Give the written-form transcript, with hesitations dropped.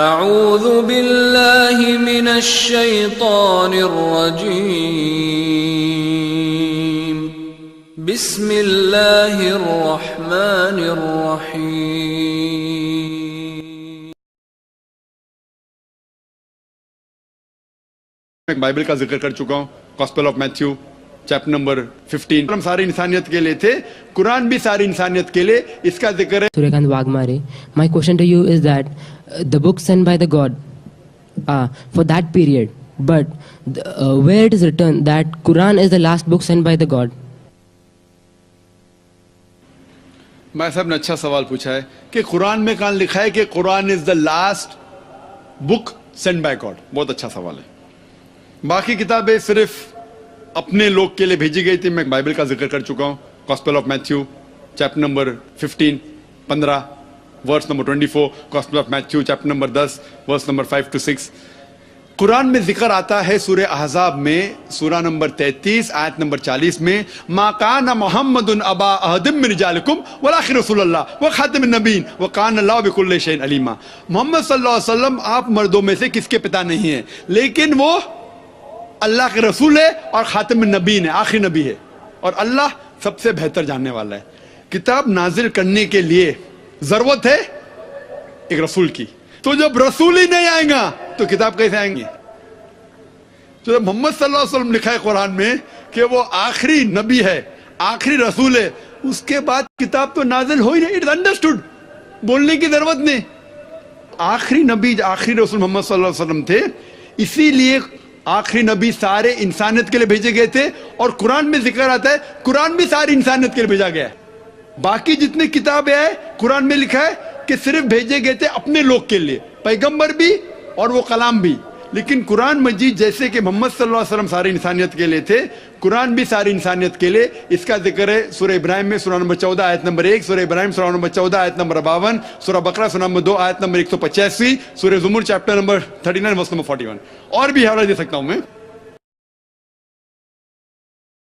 اعوذ باللہ من الشیطان الرجیم بسم اللہ الرحمن الرحیم۔ میں بائبل کا ذکر کر چکا ہوں، gospel of Matthew chapter number 15۔ ہم ساری انسانیت کے لیے تھے، قرآن بھی ساری انسانیت کے لیے، اس کا ذکر ہے۔ Suryakant Wagmare, my question to you is that the book sent by the God for that period, but where it is written that Quran is the last book sent by the God? میں صاحب نے اچھا سوال پوچھا ہے کہ قرآن میں کہاں لکھا ہے کہ Quran is the last book sent by God. بہت اچھا سوال ہے۔ باقی کتابیں صرف اپنے لوگ کے لیے بھیجی گئی تھی۔ میں بائبل کا ذکر کر چکا ہوں، gospel of Matthew chapter number 15 verse number 24، gospel of Matthew chapter number 10 verse number 5 to 6۔ Quran میں ذکر آتا ہے سورہ احزاب میں، سورہ نمبر 33 آیت نمبر 40 میں، ما کان محمد ابا احد من رجالکم ولکن رسول اللہ وخاتم النبیین وکان اللہ بکل شیء علیما۔ محمد صلی اللہ علیہ وسلم آپ مردوں میں سے کس کے پتا نہیں ہیں، لیکن وہ اللہ کے رسول ہے اور خاتم النبیین ہے، آخری نبی ہے، اور اللہ سب سے بہتر جاننے والا ہے۔ کتاب نازل کرنے کے لیے ضرورت ہے ایک رسول کی، تو جب رسول ہی نہیں آئیں گا تو کتاب کیسے آئیں گی؟ تو جب محمد صلی اللہ علیہ وسلم لکھا ہے قرآن میں کہ وہ آخری نبی ہے، آخری رسول ہے، اس کے بعد کتاب تو نازل ہو ہی نہیں۔ اٹس انڈرسٹوڈ، بولنے کی ضرورت نہیں۔ آخری نبی آخری رسول محمد صلی اللہ علیہ وسلم تھے، اسی لیے آخری نبی سارے انسانیت کے لیے بھیجے گئے تھے، اور قرآن میں ذکر آتا ہے قرآن بھی ساری انسانیت کے لیے بھیجا گیا ہے۔ باقی جتنی کتابیں ہیں قرآن میں لکھا ہے کہ صرف بھیجے گئے تھے اپنے لوگ کے لیے، پیغمبر بھی اور وہ کلام بھی، لیکن قرآن مجید جیسے کہ محمد صلی اللہ علیہ وسلم ساری انسانیت کے لیے تھے، قرآن بھی ساری انسانیت کے لیے۔ اس کا ذکر ہے سورہ ابراہیم میں، سورہ نمبر 14 آیت نمبر 1، سورہ ابراہیم سورہ نمبر 14 آیت نمبر 52، سورہ بقرہ سورہ نمبر 2 آیت نمبر 185، سورہ زمر چیپٹر نمبر 39 ورس نمبر 41، اور بھی حوالہ دے سکتا ہوں میں۔